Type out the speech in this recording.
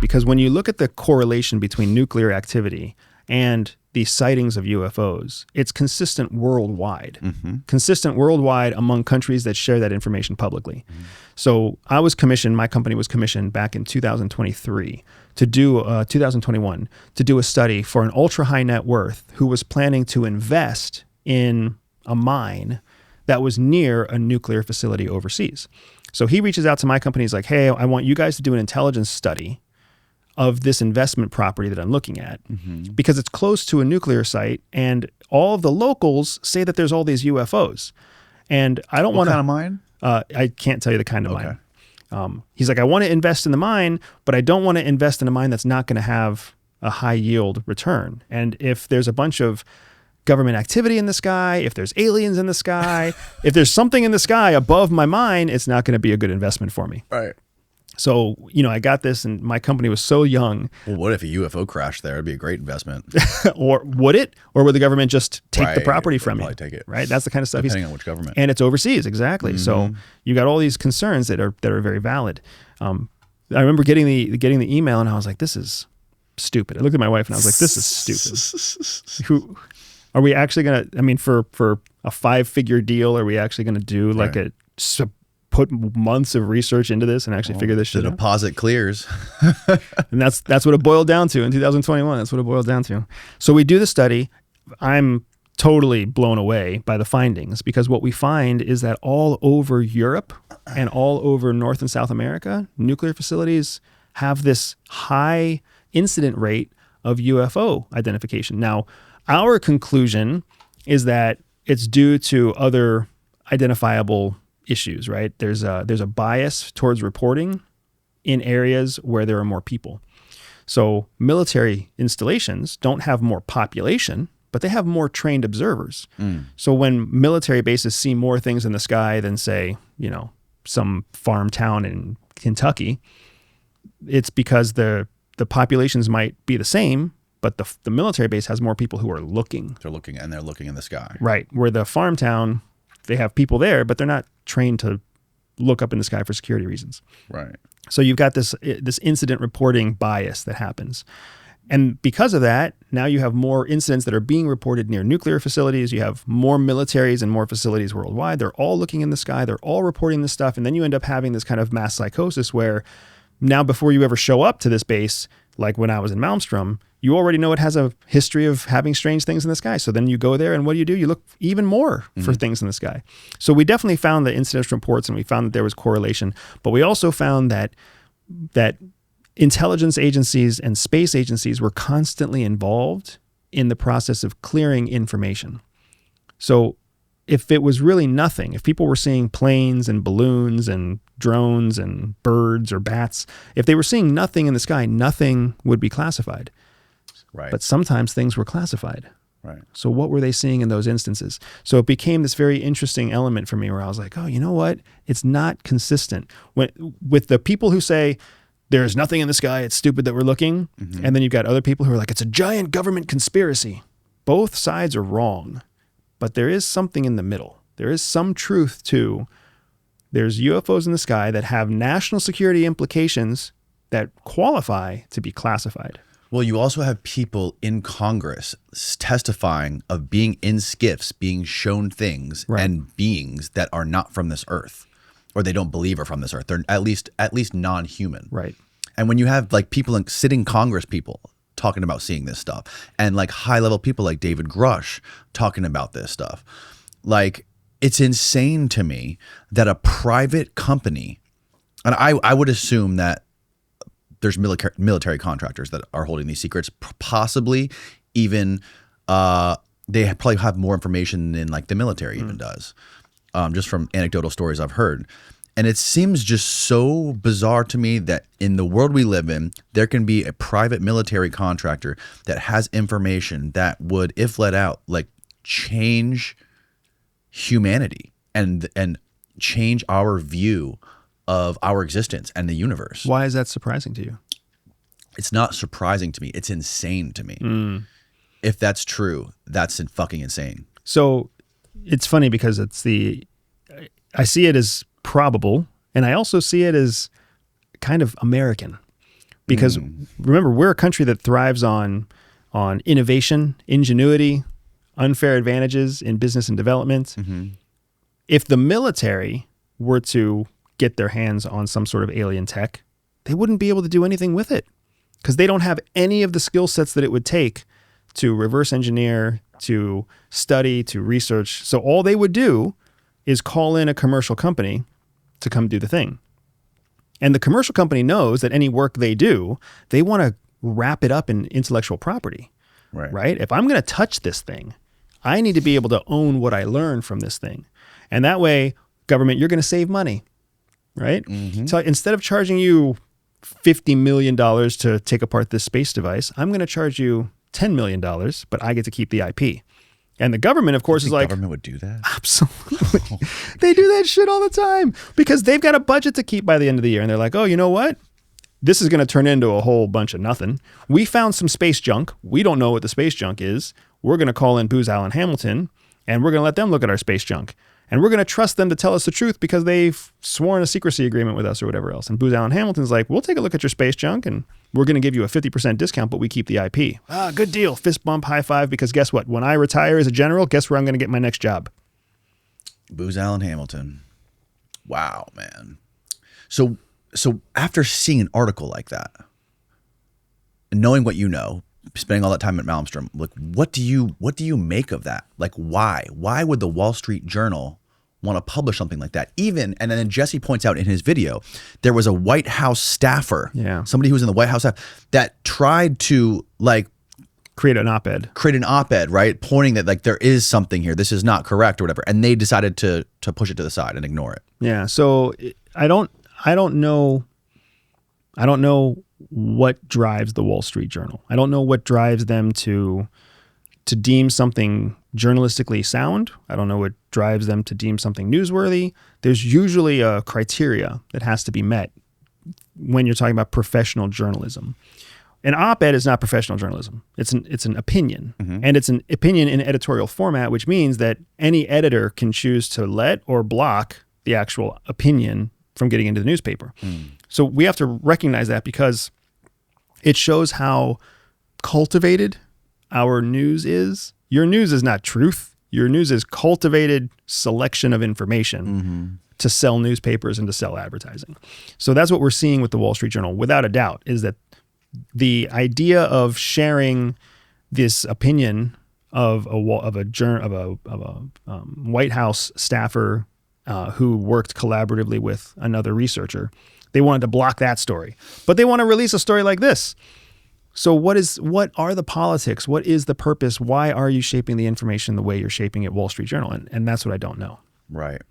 because when you look at the correlation between nuclear activity and the sightings of UFOs, it's consistent worldwide. Consistent worldwide among countries that share that information publicly. So my company was commissioned back in 2021 to do a study for an ultra high net worth who was planning to invest in a mine that was near a nuclear facility overseas. So he reaches out to my company. He's like, hey, I want you guys to do an intelligence study of this investment property that I'm looking at because it's close to a nuclear site and all of the locals say that there's all these UFOs. And I don't want to... What kind of mine? I can't tell you the kind of mine. He's like, I want to invest in the mine, but I don't want to invest in a mine that's not going to have a high yield return. And if there's a bunch of government activity in the sky, if there's aliens in the sky, if there's something in the sky above my mine, it's not going to be a good investment for me. Right. So, I got this and my company was so young. Well, what if a UFO crashed there? It'd be a great investment. Or would it? Or would the government just take the property from you? Probably take it. Right? That's the kind of stuff. Depending on which government. And it's overseas, exactly. So you got all these concerns that are very valid. I remember getting the email and I was like, this is stupid. I looked at my wife and I was like, this is stupid. Are we actually going to, for a 5-figure deal, are we actually going to do like put months of research into this and actually figure this shit out? The deposit clears. And that's what it boiled down to in 2021. That's what it boiled down to. So we do the study. I'm totally blown away by the findings because what we find is that all over Europe and all over North and South America, nuclear facilities have this high incident rate of UFO identification. Now, our conclusion is that it's due to other identifiable issues, right? There's a bias towards reporting in areas where there are more people. So military installations don't have more population, but they have more trained observers. So when military bases see more things in the sky than, say, some farm town in Kentucky, it's because the populations might be the same, but the military base has more people who are looking. They're looking in the sky. Right. Where the farm town, they have people there, but they're not trained to look up in the sky for security reasons. Right. So you've got this incident reporting bias that happens. And because of that, now you have more incidents that are being reported near nuclear facilities. You have more militaries and more facilities worldwide. They're all looking in the sky. They're all reporting this stuff. And then you end up having this kind of mass psychosis where now before you ever show up to this base, like when I was in Malmstrom, you already know it has a history of having strange things in the sky. So then you go there and what do? You look even more for things in the sky. So we definitely found the incident reports and we found that there was correlation, but we also found that intelligence agencies and space agencies were constantly involved in the process of clearing information. So if it was really nothing, if people were seeing planes and balloons and drones and birds or bats, if they were seeing nothing in the sky, nothing would be classified. Right. But sometimes things were classified. Right. So what were they seeing in those instances? So it became this very interesting element for me where I was like, oh, you know what? It's not consistent. With the people who say, there's nothing in the sky, it's stupid that we're looking. And then you've got other people who are like, it's a giant government conspiracy. Both sides are wrong. But there is something in the middle. There is some truth to, there's UFOs in the sky that have national security implications that qualify to be classified. Well, you also have people in Congress testifying of being in skiffs, being shown things and beings that are not from this earth, or they don't believe are from this earth. They're at least non-human. Right. And when you have like people, sitting Congress people talking about seeing this stuff, and like high level people like David Grush talking about this stuff, like it's insane to me that a private company, and I would assume that there's military contractors that are holding these secrets, possibly even they probably have more information than like the military even does, just from anecdotal stories I've heard. And it seems just so bizarre to me that in the world we live in, there can be a private military contractor that has information that would, if let out, like change humanity and change our view of our existence and the universe. Why is that surprising to you? It's not surprising to me. It's insane to me. If that's true, that's fucking insane. So it's funny because I see it as probable, and I also see it as kind of American, Because remember, we're a country that thrives on innovation, ingenuity, unfair advantages in business and development. If the military were to get their hands on some sort of alien tech, they wouldn't be able to do anything with it because they don't have any of the skill sets that it would take to reverse engineer, to study, to research. So all they would do is call in a commercial company to come do the thing. And the commercial company knows that any work they do, they want to wrap it up in intellectual property, right? If I'm going to touch this thing, I need to be able to own what I learn from this thing. And that way, government, you're going to save money, right? So instead of charging you $50 million to take apart this space device, I'm going to charge you $10 million, but I get to keep the IP. And the government, of course, is like... The government would do that? Absolutely. They do that shit all the time because they've got a budget to keep by the end of the year. And they're like, oh, you know what? This is going to turn into a whole bunch of nothing. We found some space junk. We don't know what the space junk is. We're going to call in Booz Allen Hamilton, and we're going to let them look at our space junk. And we're going to trust them to tell us the truth because they've sworn a secrecy agreement with us or whatever else. And Booz Allen Hamilton's like, we'll take a look at your space junk and we're going to give you a 50% discount, but we keep the IP. Ah, good deal. Fist bump, high five, because guess what? When I retire as a general, guess where I'm going to get my next job? Booz Allen Hamilton. Wow, man. So after seeing an article like that, and knowing what you know, spending all that time at Malmstrom, like what do you make of that? Like why would the Wall Street Journal want to publish something like that? Even, and then Jesse points out in his video, there was a White House staffer, somebody who was in the White House staff that tried to like create an op-ed, right? Pointing that like there is something here, this is not correct or whatever. And they decided to push it to the side and ignore it. Yeah. So I don't know what drives the Wall Street Journal. I don't know what drives them to deem something journalistically sound. I don't know what drives them to deem something newsworthy. There's usually a criteria that has to be met when you're talking about professional journalism. An op-ed is not professional journalism. It's an opinion. And it's an opinion in editorial format, which means that any editor can choose to let or block the actual opinion from getting into the newspaper. So we have to recognize that because it shows how cultivated our news is. Your news is not truth. Your news is cultivated selection of information to sell newspapers and to sell advertising. So that's what we're seeing with the Wall Street Journal, without a doubt, is that the idea of sharing this opinion of a White House staffer who worked collaboratively with another researcher, they wanted to block that story, but they want to release a story like this. So what are the politics? What is the purpose? Why are you shaping the information the way you're shaping it, Wall Street Journal? And that's what I don't know. Right.